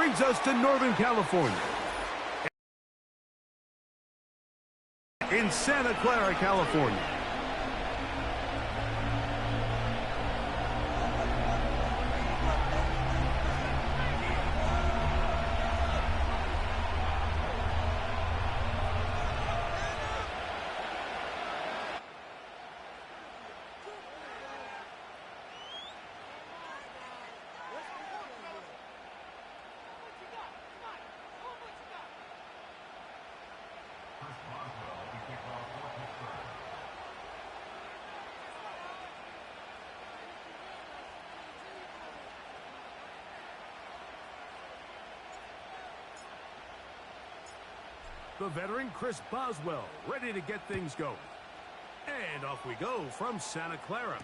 brings us to Northern California. In Santa Clara, California. The veteran Chris Boswell ready to get things going. And off we go from Santa Clara.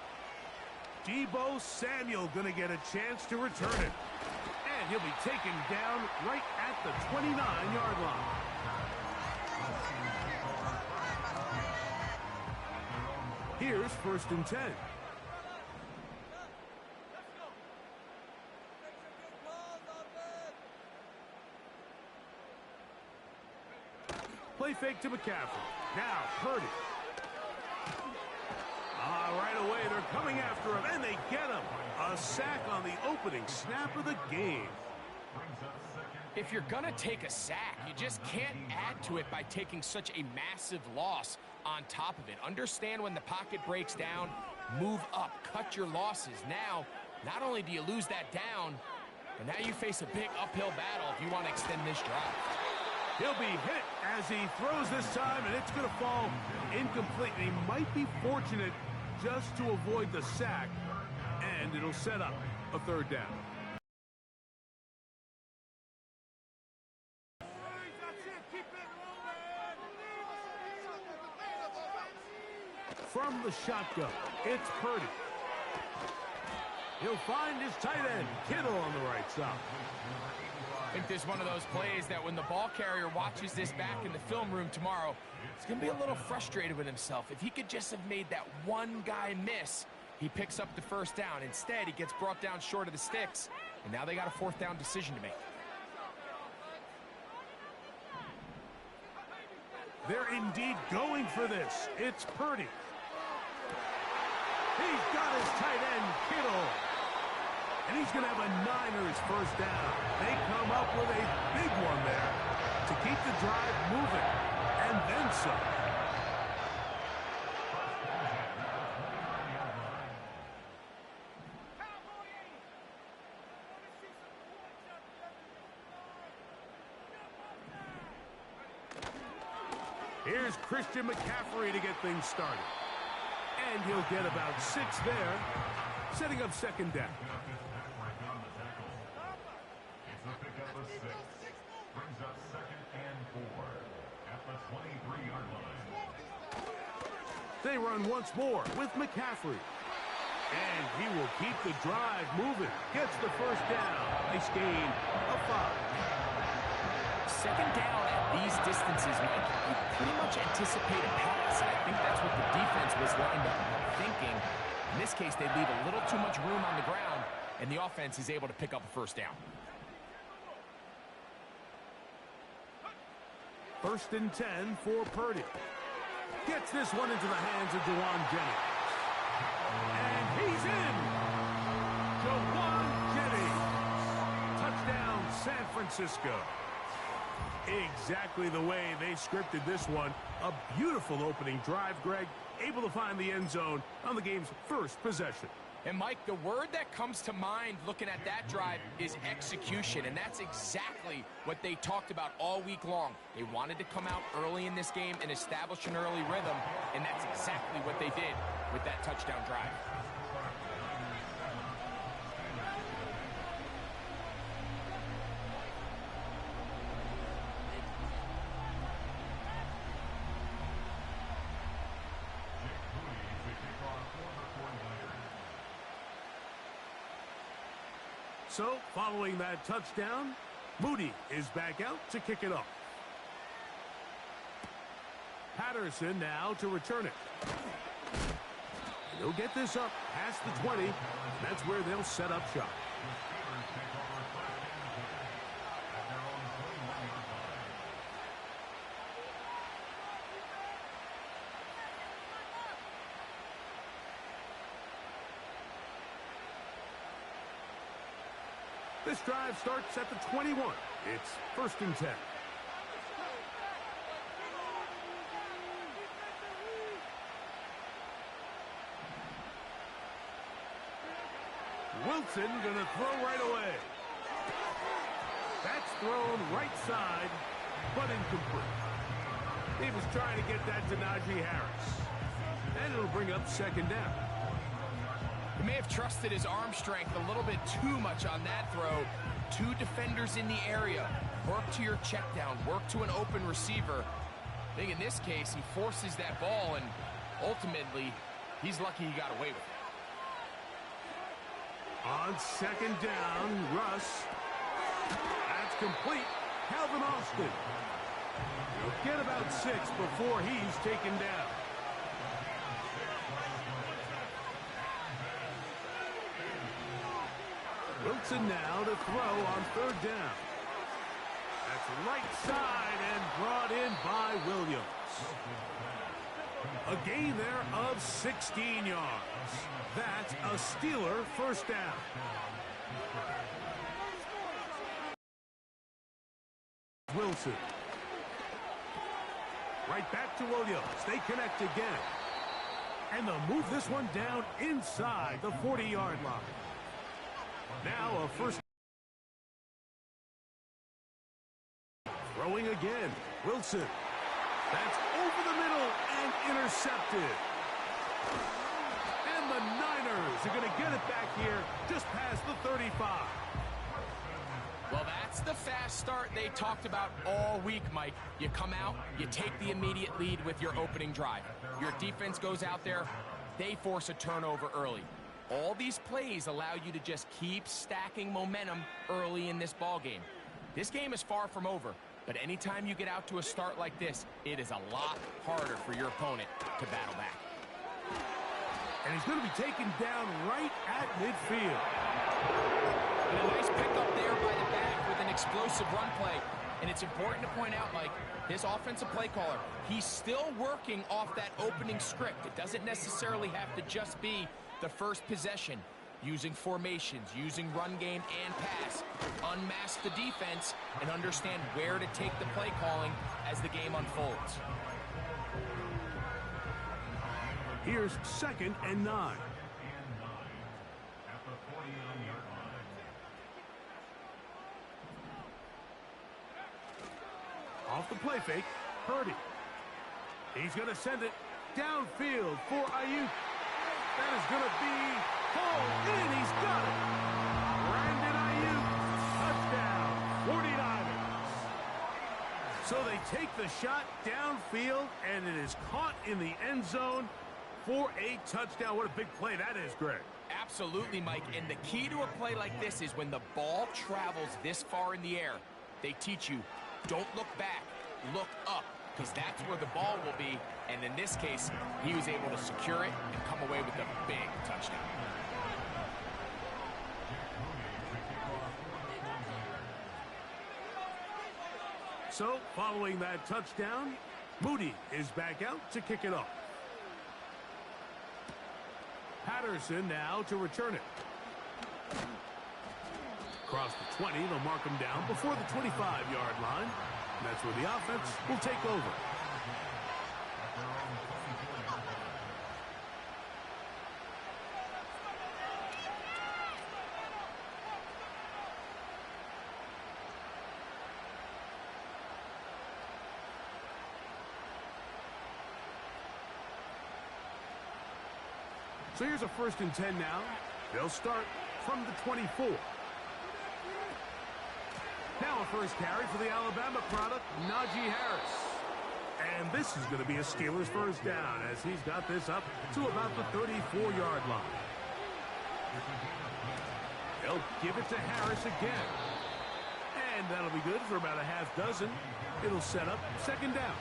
Deebo Samuel going to get a chance to return it. And he'll be taken down right at the 29-yard line. Here's 1st and 10. Play fake to McCaffrey. Now Purdy. Right away, they're coming after him, and they get him. A sack on the opening snap of the game. If you're going to take a sack, you just can't add to it by taking such a massive loss on top of it. Understand when the pocket breaks down, move up, cut your losses. Now, not only do you lose that down, but now you face a big uphill battle if you want to extend this drive. He'll be hit as he throws this time, and it's going to fall incomplete. And he might be fortunate just to avoid the sack, and it'll set up a 3rd down. From the shotgun, it's Purdy. He'll find his tight end, Kittle, on the right side. I think there's one of those plays that when the ball carrier watches this back in the film room tomorrow, he's going to be a little frustrated with himself. If he could just have made that one guy miss, he picks up the 1st down. Instead, he gets brought down short of the sticks, and now they got a 4th down decision to make. They're indeed going for this. It's Purdy. He's got his tight end, Kittle. And he's going to have a Niners 1st down. They come up with a big one there to keep the drive moving. And then some. Here's Christian McCaffrey to get things started. And he'll get about 6 there, setting up 2nd down. They run once more with McCaffrey. And he will keep the drive moving. Gets the 1st down. Nice gain of 5. 2nd down at these distances, Mike, you pretty much anticipate a pass. And I think that's what the defense was lined up thinking. In this case, they leave a little too much room on the ground, and the offense is able to pick up a 1st down. 1st and 10 for Purdy. Gets this one into the hands of Jauan Jennings. And he's in. Jauan Jennings. Touchdown, San Francisco. Exactly the way they scripted this one. A beautiful opening drive, Greg. Able to find the end zone on the game's 1st possession. And, Mike, the word that comes to mind looking at that drive is execution, and that's exactly what they talked about all week long. They wanted to come out early in this game and establish an early rhythm, and that's exactly what they did with that touchdown drive. So, following that touchdown, Moody is back out to kick it off. Patterson now to return it. He'll get this up past the 20. That's where they'll set up shop. This drive starts at the 21. It's 1st and 10. Wilson gonna throw right away. That's thrown right side, but incomplete. He was trying to get that to Najee Harris. And it'll bring up 2nd down. He may have trusted his arm strength a little bit too much on that throw. 2 defenders in the area. Work to your check down. Work to an open receiver. I think in this case, he forces that ball, and ultimately, he's lucky he got away with it. On 2nd down, Russ. That's complete. Calvin Austin. He'll get about 6 before he's taken down. Wilson now to throw on 3rd down. That's right side and brought in by Williams. A gain there of 16 yards. That's a Steeler 1st down. Wilson. Right back to Williams. They connect again. And they'll move this one down inside the 40-yard line. Now a 1st. Throwing again. Wilson. That's over the middle and intercepted. And the Niners are going to get it back here just past the 35. Well, that's the fast start they talked about all week, Mike. You come out, you take the immediate lead with your opening drive. Your defense goes out there, they force a turnover early. All these plays allow you to just keep stacking momentum early in this ball game. This game is far from over, but anytime you get out to a start like this, it is a lot harder for your opponent to battle back. And he's going to be taken down right at midfield. And a nice pickup there by the back with an explosive run play. And it's important to point out, Mike, his offensive play caller, he's still working off that opening script. It doesn't necessarily have to just be the first possession. Using formations, using run game and pass. Unmask the defense and understand where to take the play calling as the game unfolds. Here's 2nd and 9. Off the play fake, Purdy. He's going to send it downfield for Ayuk. That is going to be pulled in. He's got it. Brandon Ayuk, touchdown, 49ers. So they take the shot downfield, and it is caught in the end zone for a touchdown. What a big play that is, Greg. Absolutely, Mike. And the key to a play like this is when the ball travels this far in the air, they teach you, don't look back, look up, because that's where the ball will be. And in this case, he was able to secure it and come away with a big touchdown. So, following that touchdown, Moody is back out to kick it off. Patterson now to return it. Across the 20, they'll mark him down before the 25-yard line. And that's where the offense will take over. So here's a 1st and 10 now. They'll start from the 24. Now a first carry for the Alabama product, Najee Harris. And this is going to be a Steelers 1st down as he's got this up to about the 34-yard line. They'll give it to Harris again. And that'll be good for about a half dozen. It'll set up 2nd down.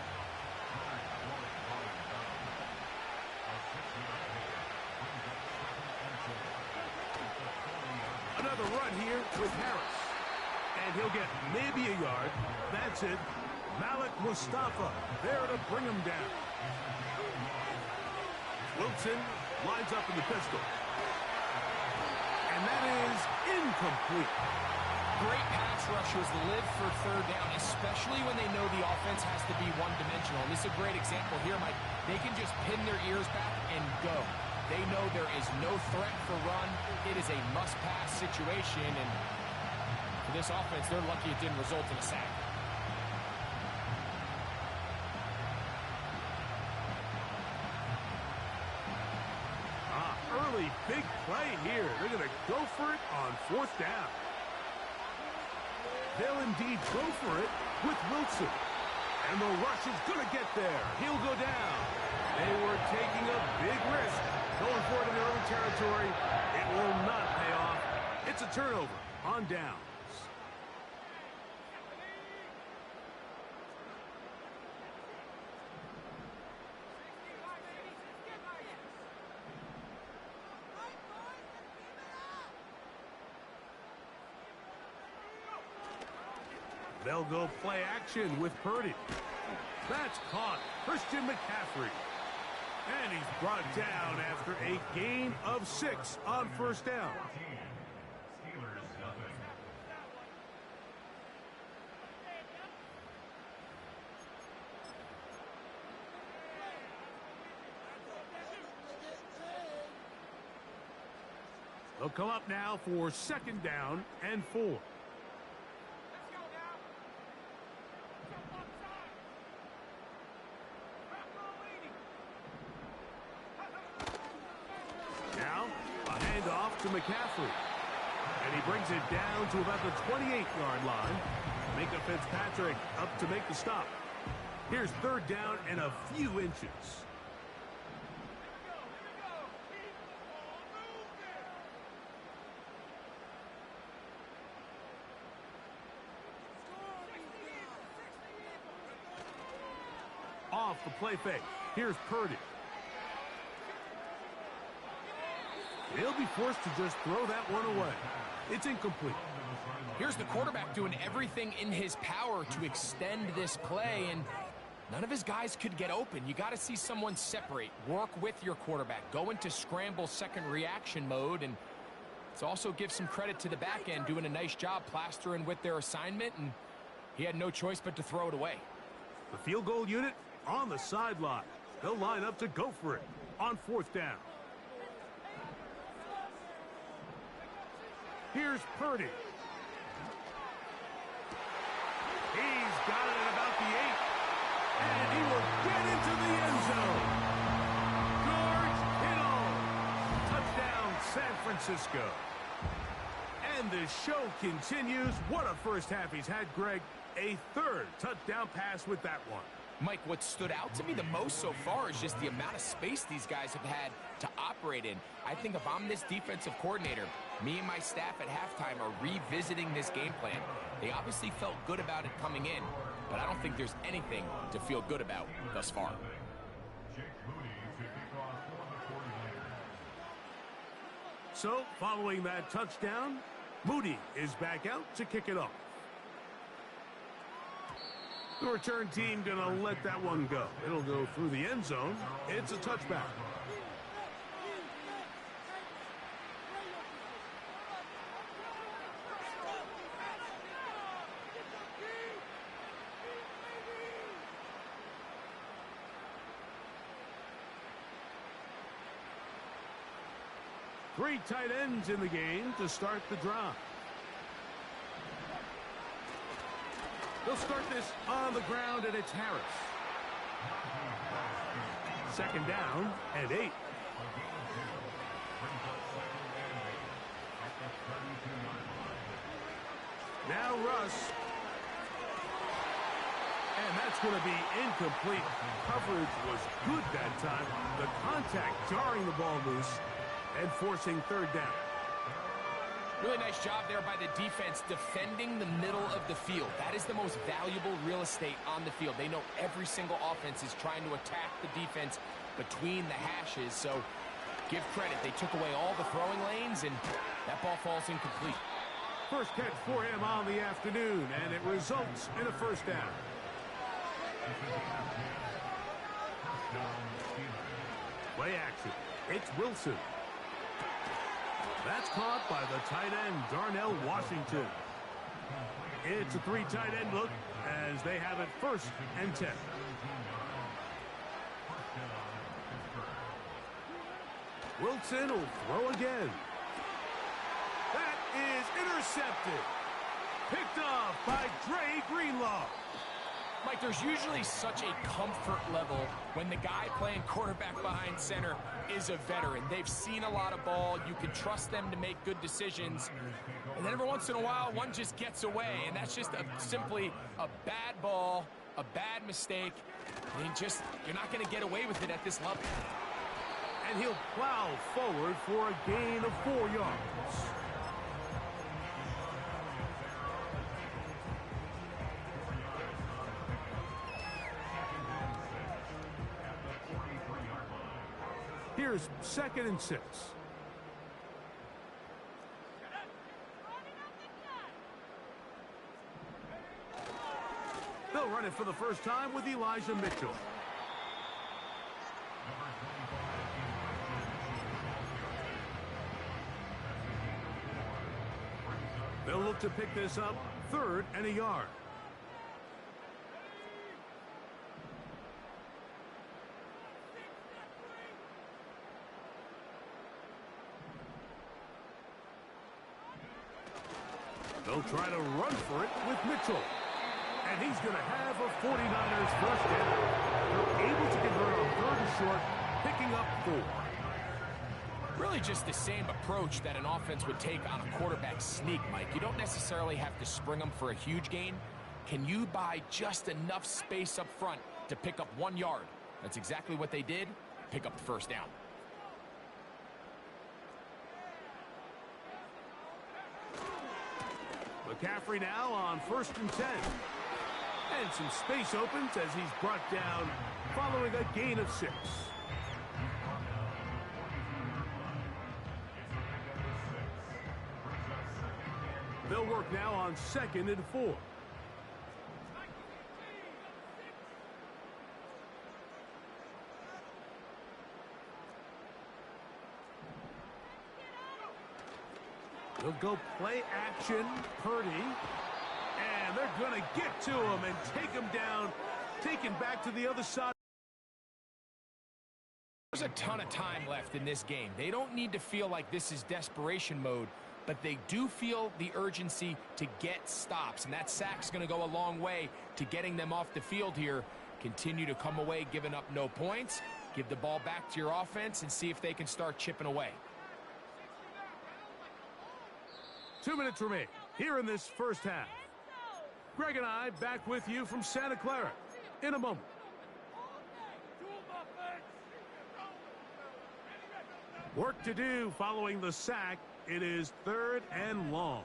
Another run here with Harris. And he'll get maybe a yard. That's it. Malik Mustafa there to bring him down. Wilson lines up in the pistol. And that is incomplete. great pass rushers live for third down, especially when they know the offense has to be one-dimensional. And this is a great example here, Mike. They can just pin their ears back and go. They know there is no threat for run. It is a must-pass situation, and for this offense, they're lucky it didn't result in a sack. Early big play here. They're going to go for it on fourth down. They'll indeed go for it with Wilson. And the rush is going to get there. He'll go down. They were taking a big risk going for it in their own territory. It will not pay off. It's a turnover on downs. They'll go play action with Purdy. That's caught. Christian McCaffrey. And he's brought down after a gain of 6 on first down. They'll come up now for second down and 4. To McCaffrey. And he brings it down to about the 28-yard line. Micah Fitzpatrick up to make the stop. Here's third down and a few inches. Off the play fake. Here's Purdy. He'll be forced to just throw that one away. It's incomplete. Here's the quarterback doing everything in his power to extend this play, and none of his guys could get open. You got to see someone separate, work with your quarterback, go into scramble second reaction mode, and it's also give some credit to the back end doing a nice job plastering with their assignment, and he had no choice but to throw it away. The field goal unit on the sideline. They'll line up to go for it on fourth down. Here's Purdy. He's got it at about the 8. And he will get into the end zone. George Kittle. Touchdown, San Francisco. And the show continues. What a first half he's had, Greg. A third touchdown pass with that one. Mike, what stood out to me the most so far is just the amount of space these guys have had to operate in. I think if I'm this defensive coordinator, me and my staff at halftime are revisiting this game plan. They obviously felt good about it coming in, but I don't think there's anything to feel good about thus far. So, following that touchdown, Moody is back out to kick it off. The return team going to let that one go. It'll go through the end zone. It's a touchback. Three tight ends in the game to start the drive. They'll start this on the ground, and it's Harris. Second down and 8. Now Russ. And that's going to be incomplete. Coverage was good that time. The contact jarring the ball loose and forcing third down. Really nice job there by the defense defending the middle of the field. That is the most valuable real estate on the field. They know every single offense is trying to attack the defense between the hashes. So give credit. They took away all the throwing lanes, and that ball falls incomplete. First catch for him on the afternoon, and it results in a first down. Play action. It's Wilson. That's caught by the tight end, Darnell Washington. It's a 3 tight end look as they have it 1st and 10. Wilson will throw again. That is intercepted. Picked off by Dre Greenlaw. Mike, there's usually such a comfort level when the guy playing quarterback behind center is a veteran. They've seen a lot of ball. You can trust them to make good decisions. And then every once in a while, one just gets away. And that's just simply a bad ball, a bad mistake. You're not going to get away with it at this level. And he'll plow forward for a gain of 4 yards. Here's 2nd and 6. They'll run it for the first time with Elijah Mitchell. They'll look to pick this up 3rd and a yard. They'll try to run for it with Mitchell. And he's going to have a 49ers first down. They're able to convert on 3rd and short, picking up 4. Really just the same approach that an offense would take on a quarterback sneak, Mike. You don't necessarily have to spring them for a huge gain. Can you buy just enough space up front to pick up 1 yard? That's exactly what they did. Pick up the first down. McCaffrey now on 1st and 10. And some space opens as he's brought down following a gain of 6. They'll work now on 2nd and 4. They'll go play action, Purdy. And they're going to get to him and take him down, taken back to the other side. There's a ton of time left in this game. They don't need to feel like this is desperation mode, but they do feel the urgency to get stops. And that sack's going to go a long way to getting them off the field here. Continue to come away giving up no points. Give the ball back to your offense and see if they can start chipping away. 2 minutes remain here in this first half. Greg and I back with you from Santa Clara in a moment. Work to do following the sack. It is 3rd and long.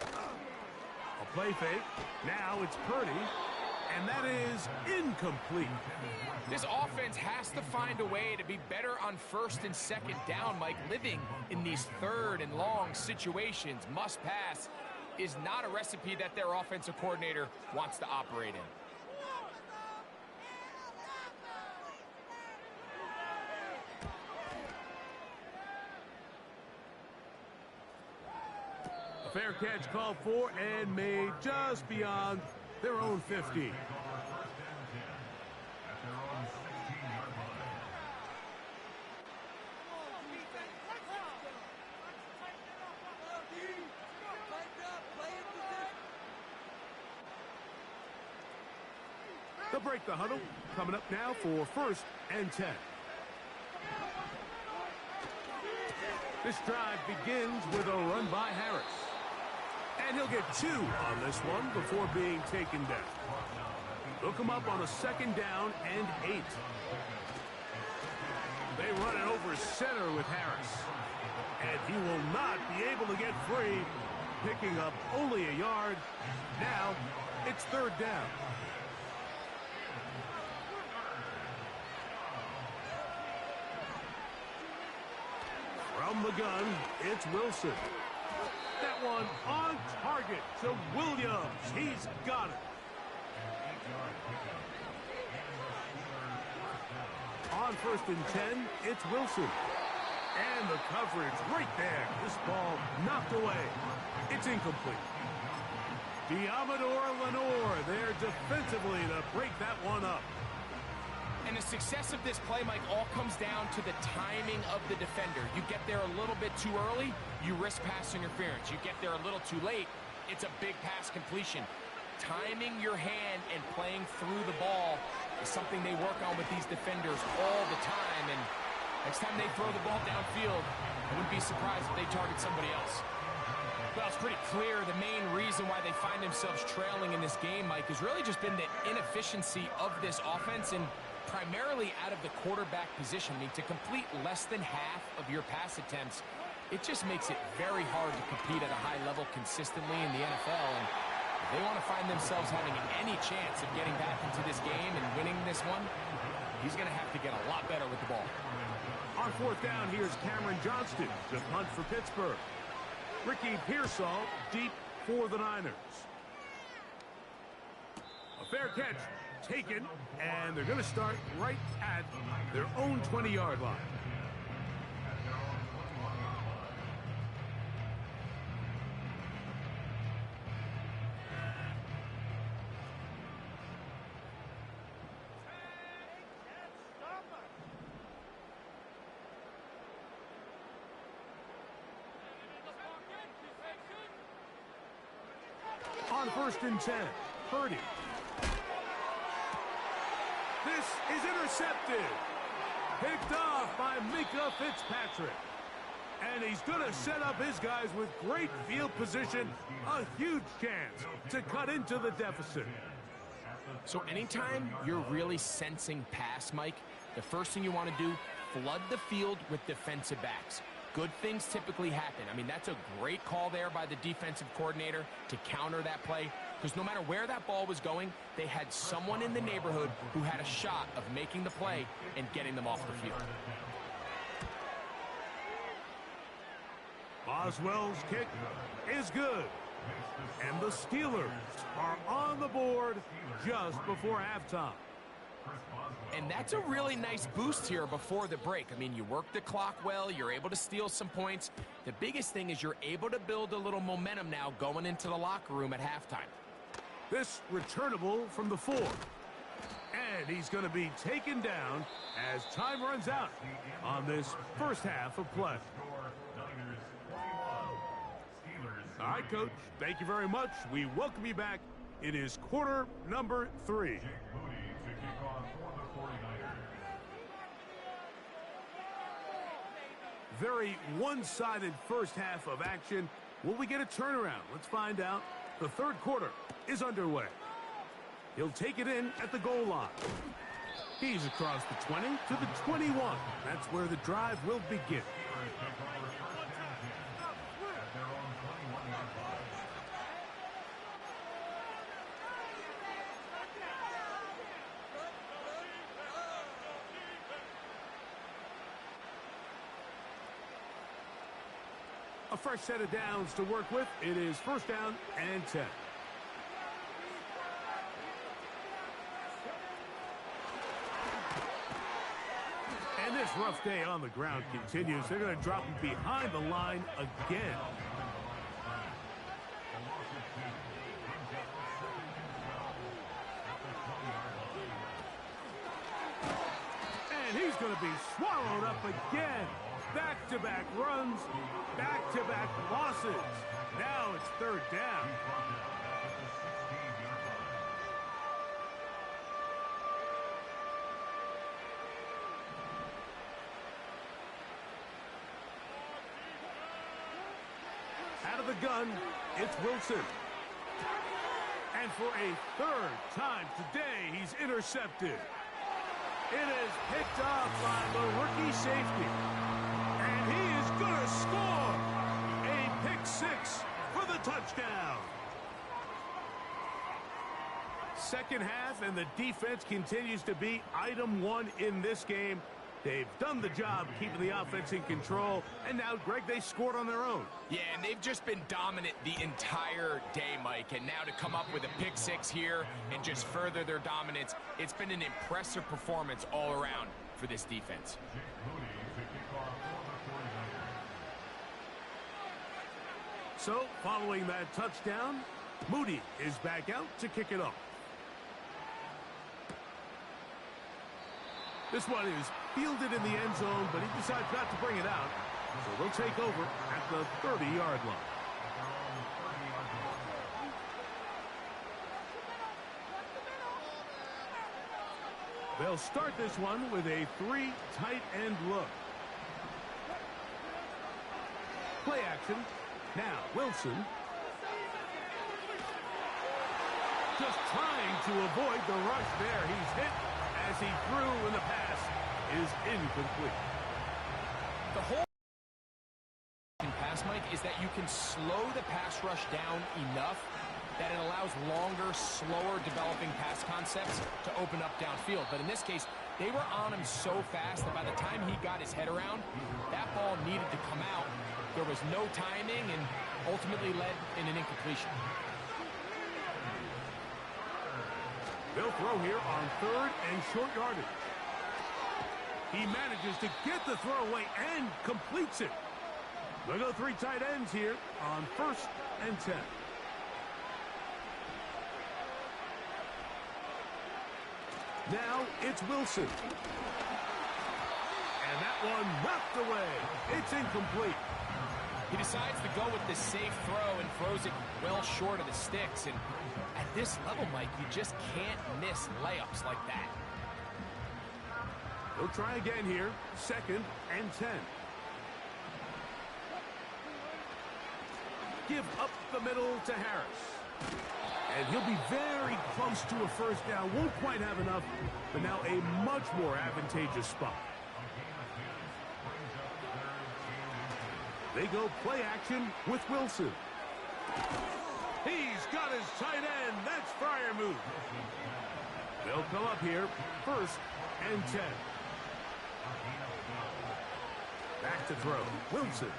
A play fake. Now it's Purdy. And that is incomplete. This offense has to find a way to be better on 1st and 2nd down, Mike. Living in these 3rd and long situations, must pass, is not a recipe that their offensive coordinator wants to operate in. A fair catch called for and made just beyond their own 50. They'll break the huddle. Coming up now for 1st and 10. This drive begins with a run by Harris. And he'll get 2 on this one before being taken down. They'll come up on a 2nd down and 8. They run it over center with Harris. And he will not be able to get free, picking up only a yard. Now it's 3rd down. From the gun, it's Wilson. That one on target to Williams. He's got it. On 1st and 10, it's Wilson. And the coverage right there. This ball knocked away. It's incomplete. Diamador Lenore there defensively to break that one up. And the success of this play, Mike, all comes down to the timing of the defender. You get there a little bit too early, you risk pass interference. You get there a little too late, it's a big pass completion. Timing your hand and playing through the ball is something they work on with these defenders all the time. And next time they throw the ball downfield, I wouldn't be surprised if they target somebody else. Well, it's pretty clear the main reason why they find themselves trailing in this game, Mike, has really just been the inefficiency of this offense and primarily out of the quarterback position. I mean, to complete less than half of your pass attempts, it just makes it very hard to compete at a high level consistently in the NFL. And if they want to find themselves having any chance of getting back into this game and winning this one, he's going to have to get a lot better with the ball. On fourth down, here's Cameron Johnston to punt for Pittsburgh. Ricky Pearsall deep for the Niners. A fair catch taken, and they're going to start right at their own 20-yard line. On 1st and 10, Purdy. This is intercepted. Picked off by Minkah Fitzpatrick. And he's going to set up his guys with great field position. A huge chance to cut into the deficit. So anytime you're really sensing pass, Mike, the first thing you want to do, flood the field with defensive backs. Good things typically happen. I mean, that's a great call there by the defensive coordinator to counter that play, because no matter where that ball was going, they had someone in the neighborhood who had a shot of making the play and getting them off the field. Boswell's kick is good. And the Steelers are on the board just before halftime. And that's a really nice boost here before the break. I mean, you work the clock well, you're able to steal some points. The biggest thing is you're able to build a little momentum now going into the locker room at halftime. This returnable from the 4. And he's going to be taken down as time runs out on this first half of play. All right, Coach, thank you very much. We welcome you back. It is quarter number 3. Very one-sided first half of action. Will we get a turnaround? Let's find out. The third quarter is underway. He'll take it in at the goal line. He's across the 20 to the 21. That's where the drive will begin. A fresh set of downs to work with. It is first down and 10. And this rough day on the ground continues. They're going to drop him behind the line again. And he's going to be swallowed up again. Back-to-back runs, back-to-back losses. Now it's third down. Out of the gun, it's Wilson. And for a third time today, he's intercepted. It is picked off by the rookie safety. And he is going to score a pick 6 for the touchdown. Second half, and the defense continues to be item 1 in this game. They've done the job keeping the offense in control, and now, Greg, they scored on their own. Yeah, and they've just been dominant the entire day, Mike. And now to come up with a pick 6 here and just further their dominance, it's been an impressive performance all around for this defense. So, following that touchdown, Moody is back out to kick it off. This one is fielded in the end zone, but he decides not to bring it out. So they'll take over at the 30-yard line. They'll start this one with a 3 tight end look. Play action. Now Wilson. Just trying to avoid the rush there. He's hit as he threw, and the pass is incomplete. The whole pass, Mike, is that you can slow the pass rush down enough that it allows longer, slower developing pass concepts to open up downfield. But in this case, they were on him so fast that by the time he got his head around, that ball needed to come out. There was no timing and ultimately led in an incompletion. They'll throw here on 3rd and short yardage. He manages to get the throw away and completes it. They'll go 3 tight ends here on 1st and 10. Now it's Wilson. And that one knocked away. It's incomplete. He decides to go with the safe throw and throws it well short of the sticks. And at this level, Mike, you just can't miss layups like that. He'll try again here. 2nd and 10. Give up the middle to Harris. And he'll be very close to a first down. Won't quite have enough, but now a much more advantageous spot. They go play action with Wilson. He's got his tight end. That's Freiermuth. They'll come up here, 1st and 10. Back to throw. Wilson.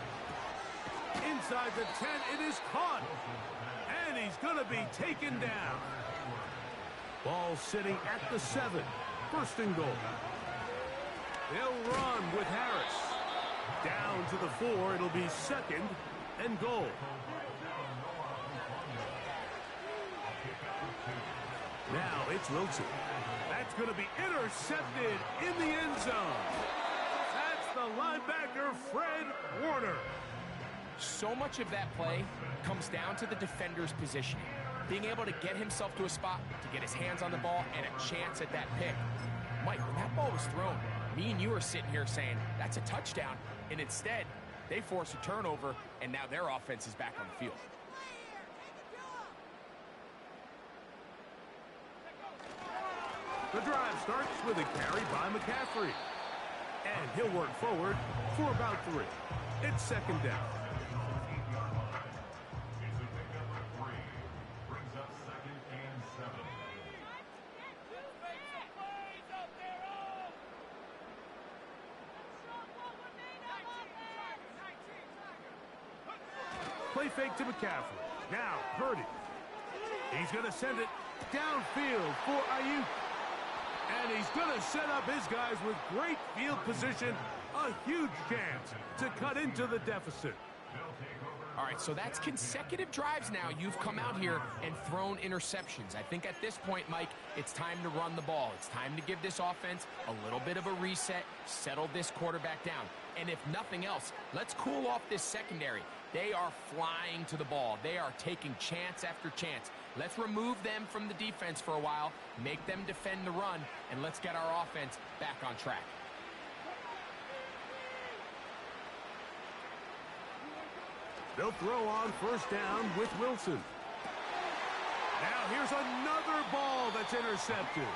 Inside the 10, it is caught. And he's going to be taken down. Ball sitting at the 7. 1st and goal. They'll run with Harris. Down to the 4. It'll be 2nd and goal. Now it's Wilson. That's going to be intercepted in the end zone. That's the linebacker, Fred Warner. So much of that play comes down to the defender's positioning. Being able to get himself to a spot, to get his hands on the ball, and a chance at that pick. Mike, when that ball was thrown, me and you are sitting here saying, that's a touchdown. And instead, they force a turnover, and now their offense is back on the field. The drive starts with a carry by McCaffrey. And he'll work forward for about 3. It's 2nd down. Play fake to McCaffrey. Now, Purdy. He's going to send it downfield for Ayuk. And he's going to set up his guys with great field position. A huge chance to cut into the deficit. All right, so that's consecutive drives now. You've come out here and thrown interceptions. I think at this point, Mike, it's time to run the ball. It's time to give this offense a little bit of a reset, settle this quarterback down. And if nothing else, let's cool off this secondary. They are flying to the ball. They are taking chance after chance. Let's remove them from the defense for a while, make them defend the run, and let's get our offense back on track. They'll throw on 1st down with Wilson. Now here's another ball that's intercepted.